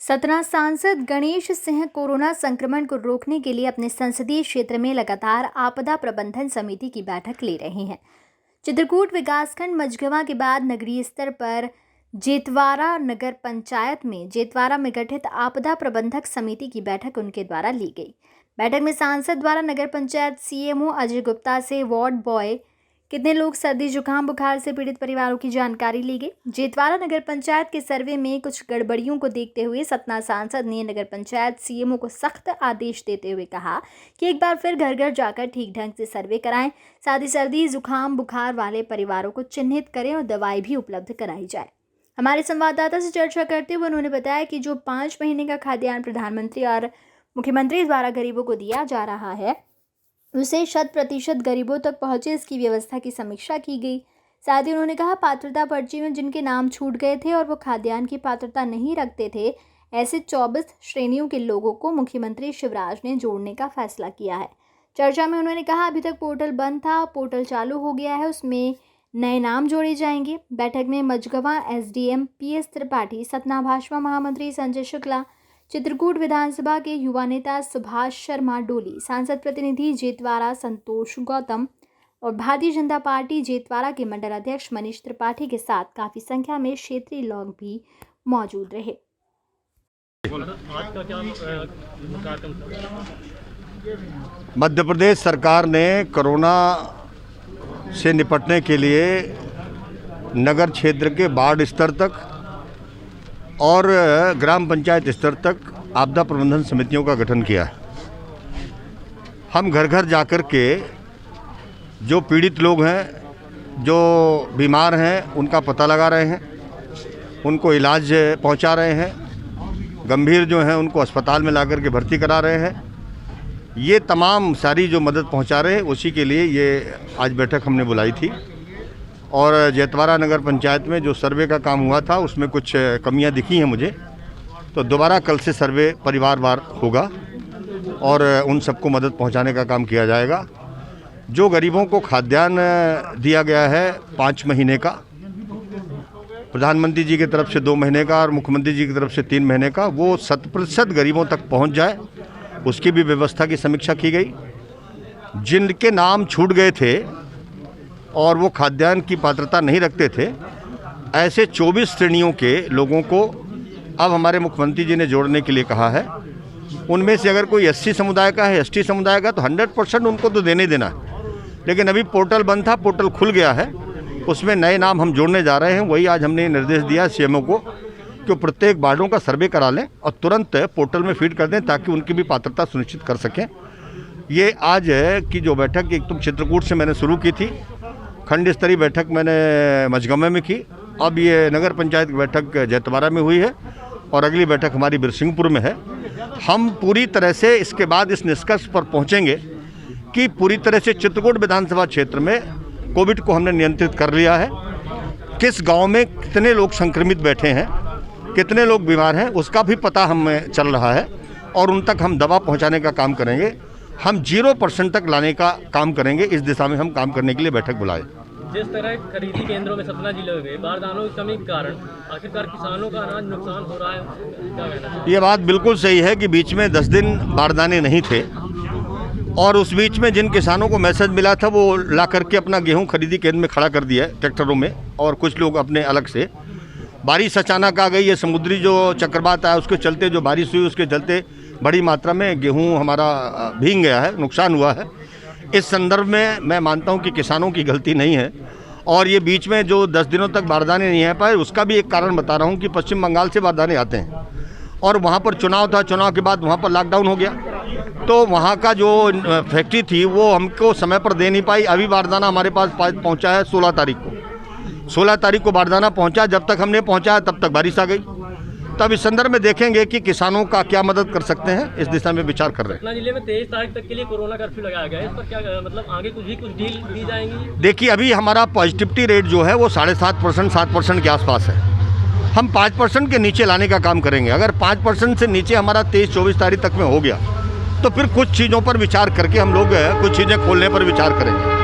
सतना सांसद गणेश सिंह कोरोना संक्रमण को रोकने के लिए अपने संसदीय क्षेत्र में लगातार आपदा प्रबंधन समिति की बैठक ले रहे हैं। चित्रकूट विकासखंड मझगवां के बाद नगरीय स्तर पर जेतवारा नगर पंचायत में जेतवारा में गठित आपदा प्रबंधक समिति की बैठक उनके द्वारा ली गई। बैठक में सांसद द्वारा नगर पंचायत सीएमओ अजय गुप्ता से वार्ड बॉय कितने लोग सर्दी जुकाम बुखार से पीड़ित परिवारों की जानकारी ली गई। जेतवारा नगर पंचायत के सर्वे में कुछ गड़बड़ियों को देखते हुए सतना सांसद ने नगर पंचायत सीएमओ को सख्त आदेश देते हुए कहा कि एक बार फिर घर घर जाकर ठीक ढंग से सर्वे कराएं, साथ ही सर्दी जुकाम बुखार वाले परिवारों को चिन्हित करें और दवाई भी उपलब्ध कराई जाए। हमारे संवाददाता से चर्चा करते हुए उन्होंने बताया कि जो 5 महीने का खाद्यान्न प्रधानमंत्री और मुख्यमंत्री द्वारा गरीबों को दिया जा रहा है उसे 100% गरीबों तक पहुंचे, इसकी व्यवस्था की समीक्षा की गई। साथ ही उन्होंने कहा पात्रता पर्ची में जिनके नाम छूट गए थे और वो खाद्यान्न की पात्रता नहीं रखते थे, ऐसे 24 श्रेणियों के लोगों को मुख्यमंत्री शिवराज ने जोड़ने का फैसला किया है। चर्चा में उन्होंने कहा अभी तक पोर्टल बंद था, पोर्टल चालू हो गया है, उसमें नए नाम जोड़े जाएंगे। बैठक में मझगवां एसडीएम पीएस त्रिपाठी, सतना भाजपा महामंत्री संजय शुक्ला, चित्रकूट विधानसभा के युवा नेता सुभाष शर्मा डोली, सांसद प्रतिनिधि जेतवारा संतोष गौतम और भारतीय जनता पार्टी जेतवारा के मंडल अध्यक्ष मनीष त्रिपाठी के साथ काफी संख्या में क्षेत्रीय लोग भी मौजूद रहे। मध्य प्रदेश सरकार ने कोरोना से निपटने के लिए नगर क्षेत्र के वार्ड स्तर तक और ग्राम पंचायत स्तर तक आपदा प्रबंधन समितियों का गठन किया है। हम घर घर जाकर के जो पीड़ित लोग हैं, जो बीमार हैं, उनका पता लगा रहे हैं, उनको इलाज पहुंचा रहे हैं, गंभीर जो हैं उनको अस्पताल में ला कर के भर्ती करा रहे हैं। ये तमाम सारी जो मदद पहुंचा रहे हैं उसी के लिए ये आज बैठक हमने बुलाई थी। और जेतवारा नगर पंचायत में जो सर्वे का काम हुआ था उसमें कुछ कमियां दिखी हैं मुझे, तो दोबारा कल से सर्वे परिवारवार होगा और उन सबको मदद पहुंचाने का काम किया जाएगा। जो गरीबों को खाद्यान्न दिया गया है 5 महीने का, प्रधानमंत्री जी की तरफ से 2 महीने का और मुख्यमंत्री जी की तरफ से 3 महीने का, वो 100% गरीबों तक पहुँच जाए, उसकी भी व्यवस्था की समीक्षा की गई। जिनके नाम छूट गए थे और वो खाद्यान्न की पात्रता नहीं रखते थे, ऐसे 24 श्रेणियों के लोगों को अब हमारे मुख्यमंत्री जी ने जोड़ने के लिए कहा है। उनमें से अगर कोई एससी समुदाय का है, एसटी समुदाय का, तो 100% उनको तो देने देना है। लेकिन अभी पोर्टल बंद था, पोर्टल खुल गया है, उसमें नए नाम हम जोड़ने जा रहे हैं। वही आज हमने निर्देश दिया सीएमओ को कि प्रत्येक वार्डों का सर्वे करा लें और तुरंत पोर्टल में फीड कर दें ताकि उनकी भी पात्रता सुनिश्चित कर सकें। ये आज की जो बैठक एक तो चित्रकूट से मैंने शुरू की थी, खंड स्तरीय बैठक मैंने मझगवां में की, अब ये नगर पंचायत की बैठक जेतवारा में हुई है और अगली बैठक हमारी बिरसिंहपुर में है। हम पूरी तरह से इसके बाद इस निष्कर्ष पर पहुंचेंगे कि पूरी तरह से चित्रकूट विधानसभा क्षेत्र में कोविड को हमने नियंत्रित कर लिया है। किस गांव में कितने लोग संक्रमित बैठे हैं, कितने लोग बीमार हैं, उसका भी पता हमें चल रहा है और उन तक हम दवा पहुँचाने का काम करेंगे। हम 0% तक लाने का काम करेंगे। इस दिशा में हम काम करने के लिए बैठक बुलाए। जिस तरह खरीदी केंद्रों में सतना जिले में बारदानों की कमी के कारण आखिरकार किसानों का अनाज नुकसान हो रहा है, क्या कहना है? ये बात बिल्कुल सही है कि बीच में 10 दिन बारदाने नहीं थे और उस बीच में जिन किसानों को मैसेज मिला था वो ला करके अपना गेहूँ खरीदी केंद्र में खड़ा कर दिया ट्रैक्टरों में, और कुछ लोग अपने अलग से। बारिश अचानक आ गई, ये समुद्री जो चक्रवात आया उसके चलते जो बारिश हुई उसके चलते बड़ी मात्रा में गेहूं हमारा भीग गया है, नुकसान हुआ है। इस संदर्भ में मैं मानता हूं कि किसानों की गलती नहीं है और ये बीच में जो 10 दिनों तक बारदाने नहीं आ पाए उसका भी एक कारण बता रहा हूं कि पश्चिम बंगाल से बारदाने आते हैं और वहां पर चुनाव था, चुनाव के बाद वहां पर लॉकडाउन हो गया, तो वहां का जो फैक्ट्री थी वो हमको समय पर दे नहीं पाई। अभी बारदाना हमारे पास पहुँचा है 16 तारीख को। 16 तारीख को बारदाना पहुँचा, जब तक हमने पहुँचाया तब तक बारिश आ गई। तब इस संदर्भ में देखेंगे कि किसानों का क्या मदद कर सकते हैं, इस दिशा में विचार कर रहे हैं। सतना जिले में 23 तारीख तक के लिए कोरोना कर्फ्यू लगाया गया है, इस पर क्या मतलब आगे कुछ डील दी जाएंगी? देखिए, अभी हमारा पॉजिटिविटी रेट जो है वो 7.5% 7% के आसपास है। हम 5% के नीचे लाने का काम करेंगे। अगर 5% से नीचे हमारा 23-24 तारीख तक में हो गया तो फिर कुछ चीज़ों पर विचार करके हम लोग कुछ चीज़ें खोलने पर विचार करेंगे।